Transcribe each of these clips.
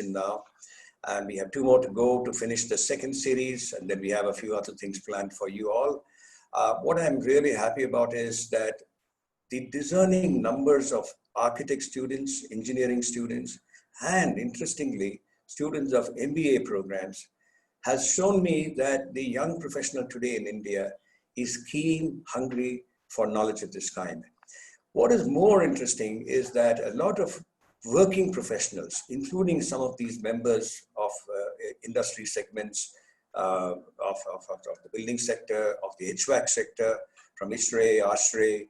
till now. And we have 2 more to go to finish the second series. And then we have a few other things planned for you all. What I'm really happy about is that the discerning numbers of architect students, engineering students, and interestingly, students of MBA programs has shown me that the young professional today in India is keen, hungry for knowledge of this kind. What is more interesting is that a lot of working professionals, including some of these members of industry segments, of the building sector, of the HVAC sector, from ISRE, ASHRE,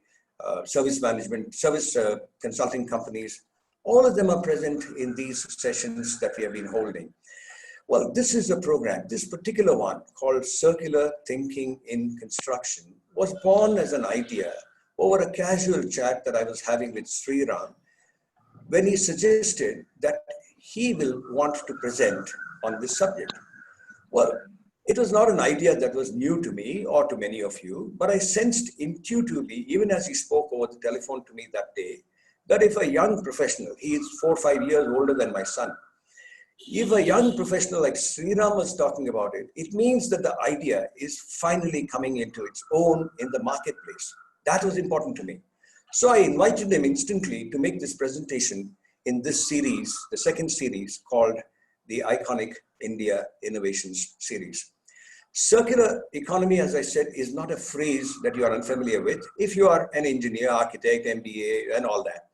service management, service consulting companies, all of them are present in these sessions that we have been holding. Well, this is a program, this particular one called Circular Thinking in Construction was born as an idea over a casual chat that I was having with Sriram when he suggested that he will want to present on this subject. Well, it was not an idea that was new to me or to many of you, but I sensed intuitively, even as he spoke over the telephone to me that day, that if a young professional, he is 4 or 5 years older than my son, if a young professional like Sriram was talking about it, it means that the idea is finally coming into its own in the marketplace. That was important to me. So I invited him instantly to make this presentation in this series, the second series called the Iconic India Innovations Series. Circular economy, as I said, is not a phrase that you are unfamiliar with if you are an engineer, architect, MBA, and all that.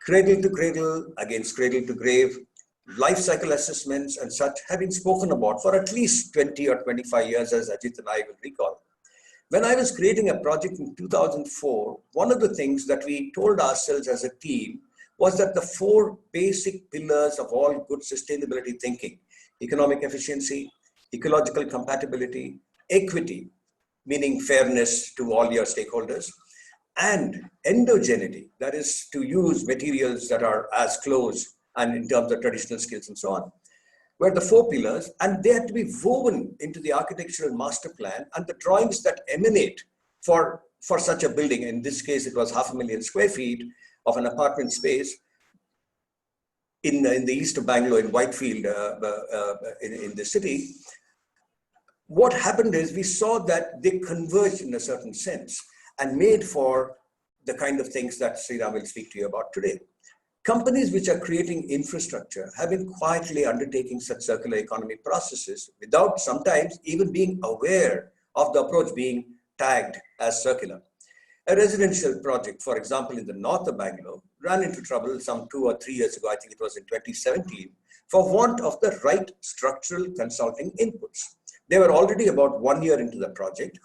Cradle to cradle, against cradle to grave, life cycle assessments and such have been spoken about for at least 20 or 25 years, as Ajit and I will recall. When I was creating a project in 2004, one of the things that we told ourselves as a team was that the 4 basic pillars of all good sustainability thinking, economic efficiency, ecological compatibility, equity, meaning fairness to all your stakeholders, and endogeneity, that is to use materials that are as close and in terms of traditional skills and so on, were the 4 pillars, and they had to be woven into the architectural master plan and the drawings that emanate for such a building. In this case, it was 500,000 square feet of an apartment space in the east of Bangalore, in Whitefield, in the city. What happened is we saw that they converged in a certain sense and made for the kind of things that Sriram will speak to you about today. Companies which are creating infrastructure have been quietly undertaking such circular economy processes without sometimes even being aware of the approach being tagged as circular. A residential project, for example, in the north of Bangalore, ran into trouble some 2 or 3 years ago, I think it was in 2017, for want of the right structural consulting inputs. They were already about 1 year into the project,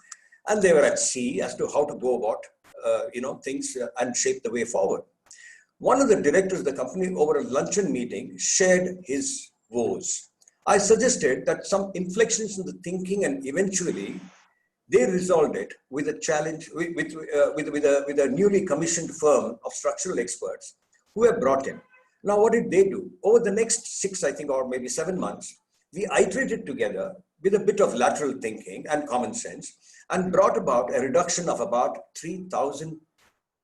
and they were at sea as to how to go about things and shape the way forward. One of the directors of the company over a luncheon meeting shared his woes. I suggested that some inflections in the thinking, and eventually they resolved it with a challenge with a newly commissioned firm of structural experts who were brought in. Now, what did they do? Over the next 6, I think, or maybe 7 months, we iterated together with a bit of lateral thinking and common sense and brought about a reduction of about 3,000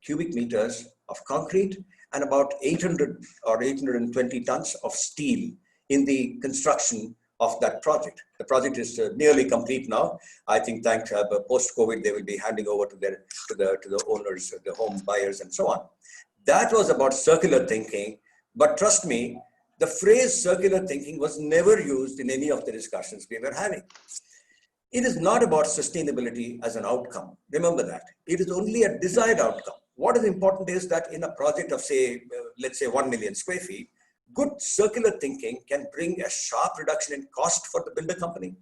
cubic meters of concrete and about 800 or 820 tons of steel in the construction of that project. The project is nearly complete now. I think thanks post-COVID, they will be handing over to the owners, the home buyers and so on. That was about circular thinking, but trust me, the phrase circular thinking was never used in any of the discussions we were having. It is not about sustainability as an outcome. Remember that. It is only a desired outcome. What is important is that in a project of, say, let's say 1 million square feet, good circular thinking can bring a sharp reduction in cost for the builder company.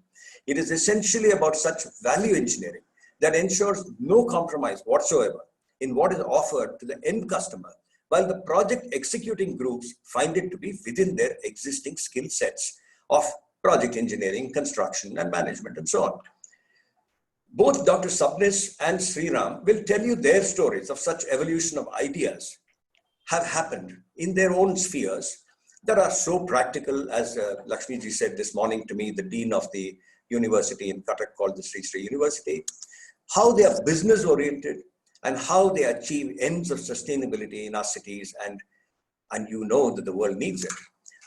It is essentially about such value engineering that ensures no compromise whatsoever in what is offered to the end customer, while the project executing groups find it to be within their existing skill sets of project engineering, construction, and management, and so on. Both Dr. Sabnis and Sriram will tell you their stories of such evolution of ideas have happened in their own spheres that are so practical, as Lakshmiji said this morning to me, the dean of the university in Cuttack called the Sri Sri University, how they are business oriented and how they achieve ends of sustainability in our cities, and you know that the world needs it.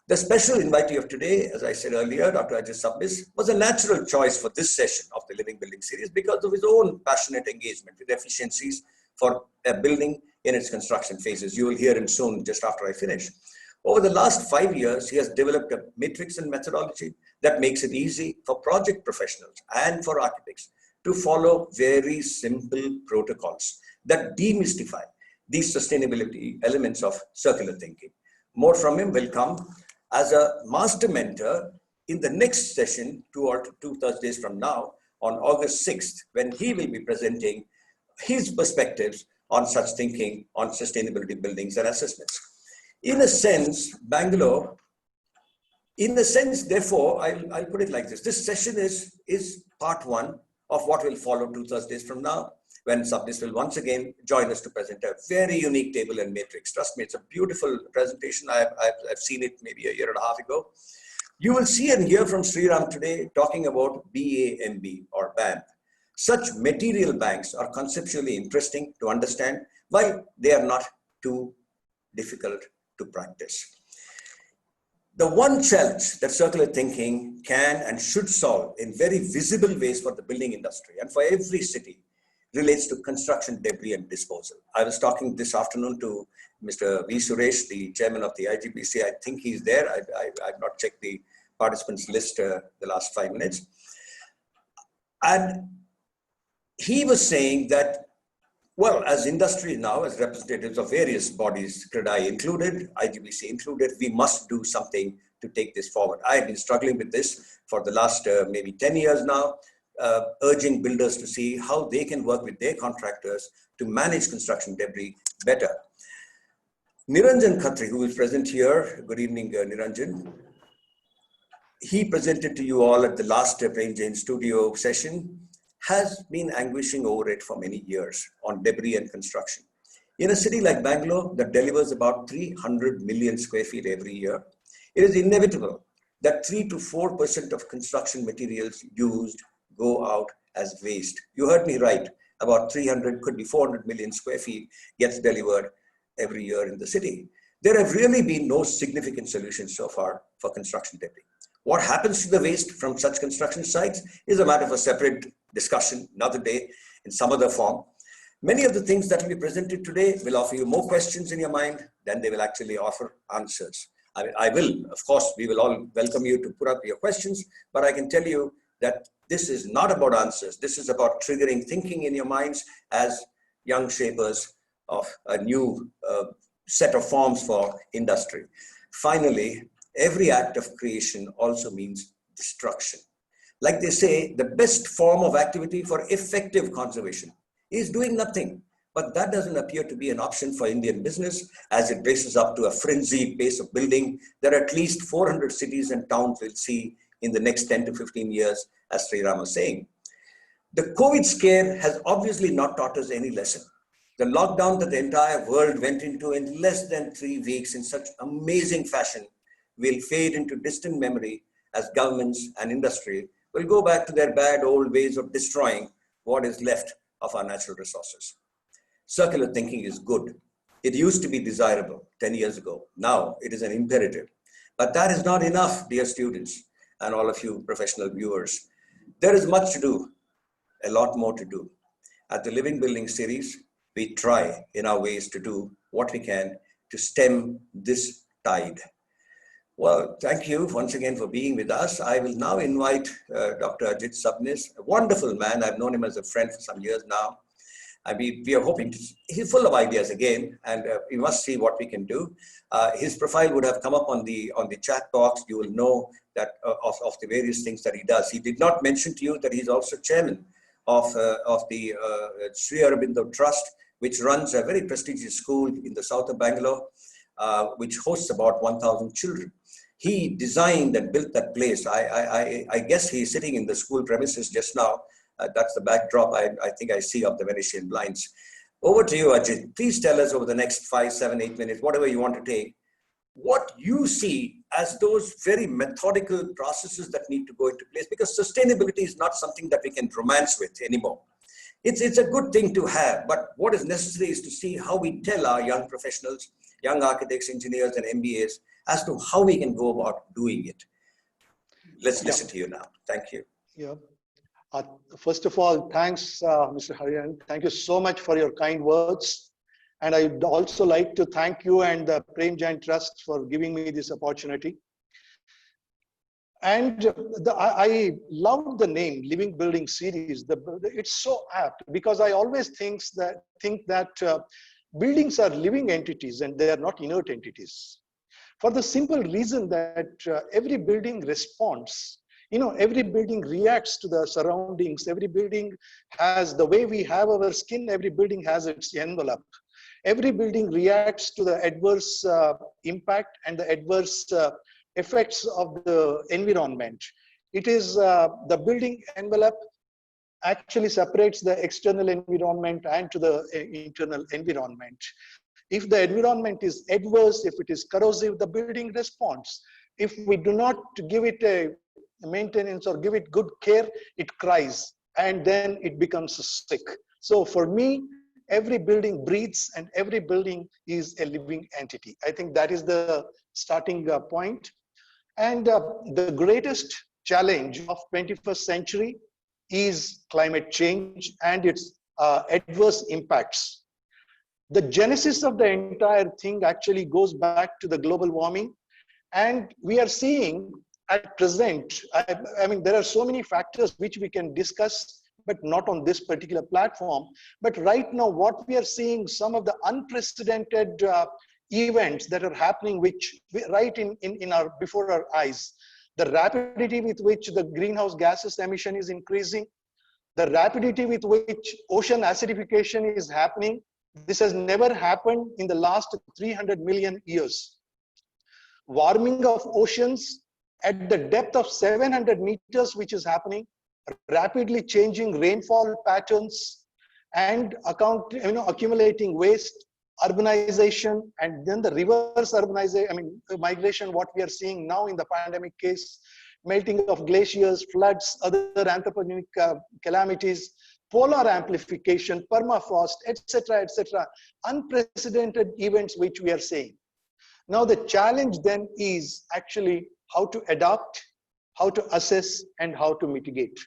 The special invitee of today, as I said earlier, Dr. Ajit Sabnis, was a natural choice for this session of the Living Building series because of his own passionate engagement with efficiencies for a building in its construction phases. You will hear him soon, just after I finish. Over the last 5 years, he has developed a matrix and methodology that makes it easy for project professionals and for architects to follow very simple protocols that demystify these sustainability elements of circular thinking. More from him will come as a master mentor in the next session, two Thursdays from now, on August 6th, when he will be presenting his perspectives on such thinking on sustainability buildings and assessments. In a sense, Bangalore, therefore, I'll put it like this. This session is part one of what will follow 2 Thursdays from now, when Sabnis will once again join us to present a very unique table and matrix. Trust me, it's a beautiful presentation. I've seen it maybe 1.5 years ago. You will see and hear from Sriram today talking about BAMB or BAMB. Such material banks are conceptually interesting to understand, while they are not too difficult to practice. The one challenge that circular thinking can and should solve in very visible ways for the building industry and for every city relates to construction debris and disposal. I was talking this afternoon to Mr. V. Suresh, the chairman of the IGBC. I think he's there. I've not checked the participants list the last 5 minutes. And he was saying that, well, as industry now, as representatives of various bodies, CREDAI included, IGBC included, we must do something to take this forward. I've been struggling with this for the last maybe 10 years now, urging builders to see how they can work with their contractors to manage construction debris better. Niranjan Khatri, who is present here, good evening, Niranjan. He presented to you all at the last Prem Jain studio session, has been anguishing over it for many years on debris and construction. In a city like Bangalore that delivers about 300 million square feet every year, it is inevitable that 3 to 4% of construction materials used go out as waste. You heard me right, about 300, could be 400 million square feet gets delivered every year in the city. There have really been no significant solutions so far for construction debris. What happens to the waste from such construction sites is a matter of a separate discussion, another day, in some other form. Many of the things that will be presented today will offer you more questions in your mind than they will actually offer answers. I will, of course, we will all welcome you to put up your questions, but I can tell you that this is not about answers. This is about triggering thinking in your minds as young shapers of a new set of forms for industry. Finally, every act of creation also means destruction. Like they say, the best form of activity for effective conservation is doing nothing. But that doesn't appear to be an option for Indian business as it races up to a frenzied pace of building that at least 400 cities and towns will see in the next 10 to 15 years, as Sriram was saying. The COVID scare has obviously not taught us any lesson. The lockdown that the entire world went into in less than 3 weeks in such amazing fashion will fade into distant memory as governments and industry will go back to their bad old ways of destroying what is left of our natural resources. Circular thinking is good. It used to be desirable 10 years ago. Now it is an imperative. But that is not enough, dear students and all of you professional viewers. There is much to do, a lot more to do. At the Living Building series, we try in our ways to do what we can to stem this tide. Well, thank you once again for being with us. I will now invite Dr. Ajit Sabnis, a wonderful man. I've known him as a friend for some years now. We are hoping to, he's full of ideas again, and we must see what we can do. His profile would have come up on the chat box. You will know that of the various things that he does. He did not mention to you that he's also chairman of the Sri Aurobindo Trust, which runs a very prestigious school in the south of Bangalore, which hosts about 1,000 children. He designed and built that place. I guess he's sitting in the school premises just now. That's the backdrop I think I see of the Venetian blinds. Over to you, Ajit. Please tell us over the next 5, 7, 8 minutes, whatever you want to take, what you see as those very methodical processes that need to go into place, because sustainability is not something that we can romance with anymore. It's a good thing to have, but what is necessary is to see how we tell our young professionals, young architects, engineers, and MBAs as to how we can go about doing it. Let's Yeah. listen to you now. Thank you. Yeah. First of all, thanks, Mr. Hariharan. Thank you so much for your kind words. And I'd also like to thank you and the Prem Jain Trust for giving me this opportunity. And I love the name Living Building Series. It's so apt because I always think that buildings are living entities and they are not inert entities. For the simple reason that every building responds. Every building reacts to the surroundings. Every building has the way we have our skin. Every building has its envelope. Every building reacts to the adverse impact and the adverse effects of the environment. It is the building envelope actually separates the external environment and to the internal environment. If the environment is adverse, if it is corrosive, the building responds. If we do not give it a maintenance or give it good care, it cries and then it becomes sick. So for me, every building breathes and every building is a living entity. I think that is the starting point. And the greatest challenge of 21st century is climate change and its adverse impacts. The genesis of the entire thing actually goes back to the global warming. And we are seeing at present, I mean, there are so many factors which we can discuss, but not on this particular platform. But right now, what we are seeing, some of the unprecedented events that are happening, which right in our before our eyes, the rapidity with which the greenhouse gases emission is increasing, the rapidity with which ocean acidification is happening. This has never happened in the last 300 million years. Warming of oceans at the depth of 700 meters, which is happening, rapidly changing rainfall patterns, and accumulating waste, urbanization, and then the reverse urbanization, migration, what we are seeing now in the pandemic case, melting of glaciers, floods, other anthropogenic calamities, polar amplification, permafrost, etc., unprecedented events which we are seeing. Now the challenge then is actually how to adapt, how to assess, and how to mitigate.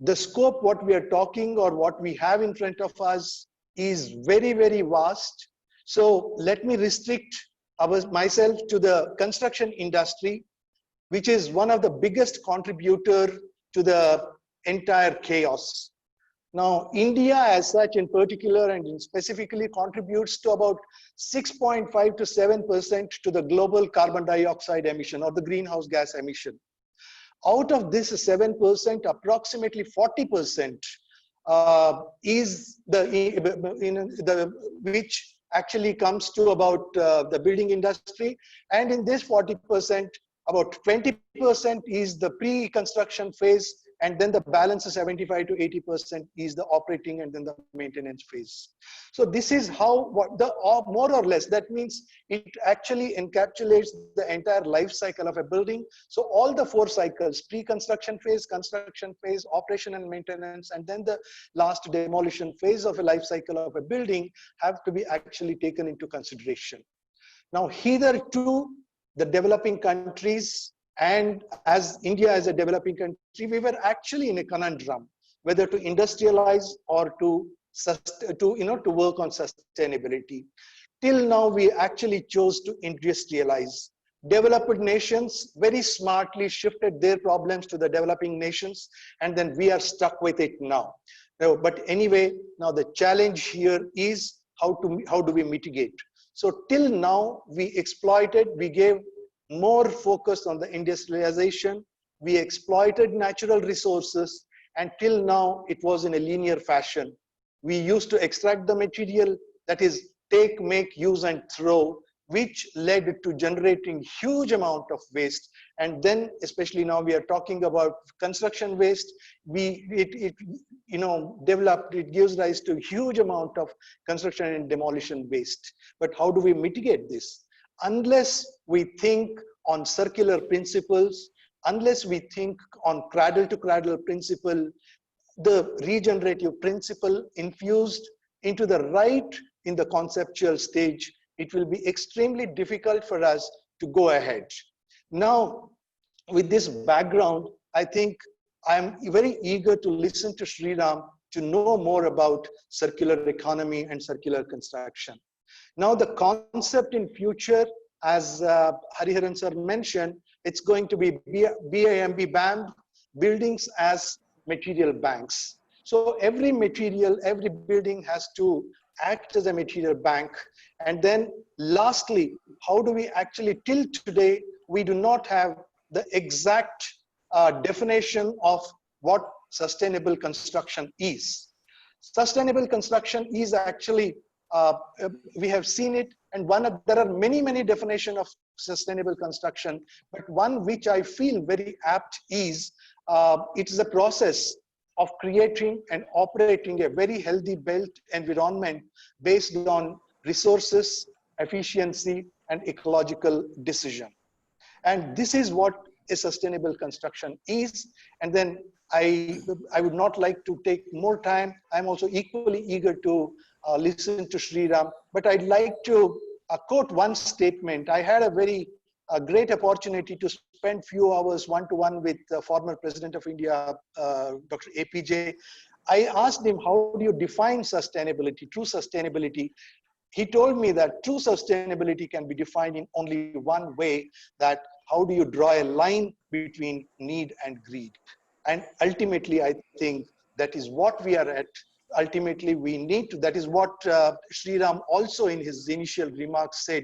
The scope, what we are talking or what we have in front of us is very, very vast. So let me restrict myself to the construction industry, which is one of the biggest contributor to the entire chaos. Now, India as such in particular and specifically contributes to about 6.5 to 7% to the global carbon dioxide emission or the greenhouse gas emission. Out of this 7%, approximately 40% is which actually comes to about the building industry. And in this 40%, about 20% is the pre-construction phase, and then the balance of 75 to 80% is the operating and then the maintenance phase. So this is how, more or less, that means it actually encapsulates the entire life cycle of a building. So all the 4 cycles, pre-construction phase, construction phase, operation and maintenance, and then the last demolition phase of a life cycle of a building have to be actually taken into consideration. Now, hitherto, the developing countries, and as India as a developing country, we were actually in a conundrum, whether to industrialize or to work on sustainability. Till now, we actually chose to industrialize. Developed nations very smartly shifted their problems to the developing nations, and then we are stuck with it now. But anyway, now the challenge here is how do we mitigate? So till now, we gave more focus on the industrialization. We exploited natural resources, and till now it was in a linear fashion. We used to extract the material, that is take, make, use, and throw, which led to generating huge amount of waste. And then, especially now we are talking about construction waste, it gives rise to huge amount of construction and demolition waste. But how do we mitigate this? Unless we think on circular principles, unless we think on cradle to cradle principle, the regenerative principle infused into the in the conceptual stage, it will be extremely difficult for us to go ahead. Now, with this background, I think I'm very eager to listen to Sriram to know more about circular economy and circular construction. Now, the concept in future, as Hariharan sir mentioned, it's going to be BAMB, buildings as material banks. So every material, every building has to act as a material bank. And then lastly, how do we actually, till today, we do not have the exact definition of what sustainable construction is. Sustainable construction is actually, we have seen it, and there are many definitions of sustainable construction, but one which I feel very apt is, it is a process of creating and operating a very healthy built environment based on resources, efficiency, and ecological decision. And this is what a sustainable construction is. And then I would not like to take more time. I'm also equally eager to listen to Sriram, but I'd like to quote one statement. I had a very great opportunity to spend few hours one-to-one with the former President of India, Dr. APJ. I asked him, how do you define sustainability, true sustainability? He told me that true sustainability can be defined in only one way, that how do you draw a line between need and greed? And ultimately, I think that is what we are at. Ultimately, we need to, that is what Sriram also in his initial remarks said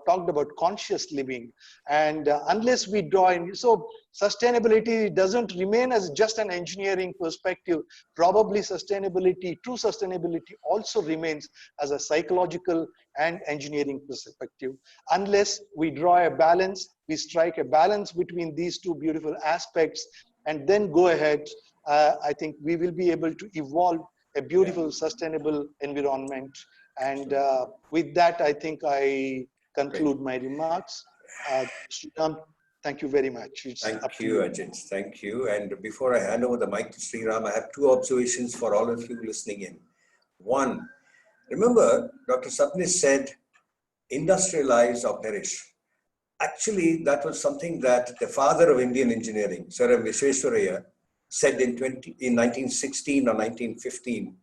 talked about conscious living. And unless we draw in, so sustainability doesn't remain as just an engineering perspective. Probably sustainability, true sustainability also remains as a psychological and engineering perspective. Unless we draw a balance, we strike a balance between these two beautiful aspects and then go ahead, I think we will be able to evolve a beautiful, sustainable environment. And with that, I think I conclude my remarks. Sriram, thank you very much. Thank you, Ajit. Thank you. And before I hand over the mic to Sriram, I have two observations for all of you listening in. One, remember, Dr. Sabnis said, industrialize or perish. Actually, that was something that the father of Indian engineering, Sir M. Visvesvaraya, said in 1916 or 1915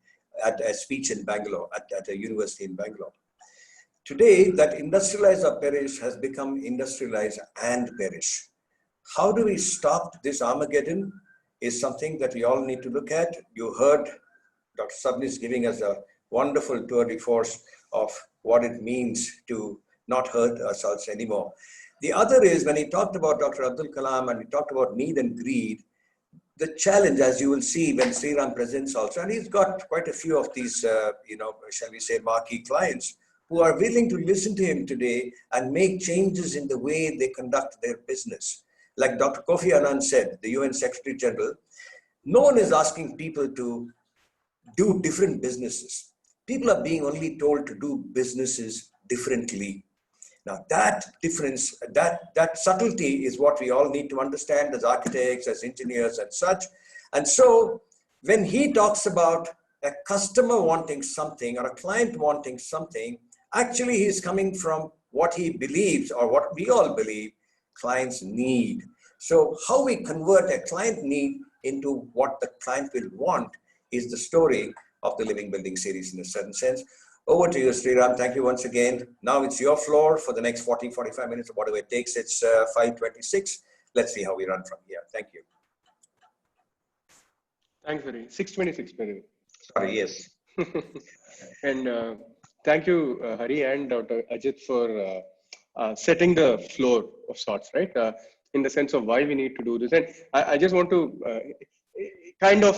at a speech in Bangalore, at a university in Bangalore. Today, that industrialize or perish has become industrialize and perish. How do we stop this Armageddon is something that we all need to look at. You heard Dr. Sabnis giving us a wonderful tour de force of what it means to not hurt ourselves anymore. The other is when he talked about Dr. Abdul Kalam and he talked about need and greed, the challenge, as you will see when Sriram presents also, and he's got quite a few of these, shall we say, marquee clients who are willing to listen to him today and make changes in the way they conduct their business. Like Dr. Kofi Annan said, the UN Secretary General, no one is asking people to do different businesses. People are being only told to do businesses differently. Now that difference, that subtlety is what we all need to understand as architects, as engineers and such. And so when he talks about a customer wanting something or a client wanting something, actually he's coming from what he believes or what we all believe clients need. So how we convert a client need into what the client will want is the story of the Living Building series in a certain sense. Over to you, Sriram. Thank you once again. Now it's your floor for the next 40, 45 minutes or whatever it takes. It's 5:26. Let's see how we run from here. Thank you. Thanks, Hari. 6:26, by the way. Sorry, yes. And thank you, Hari and Dr. Ajit for setting the floor of sorts, right? In the sense of why we need to do this. And I just want to kind of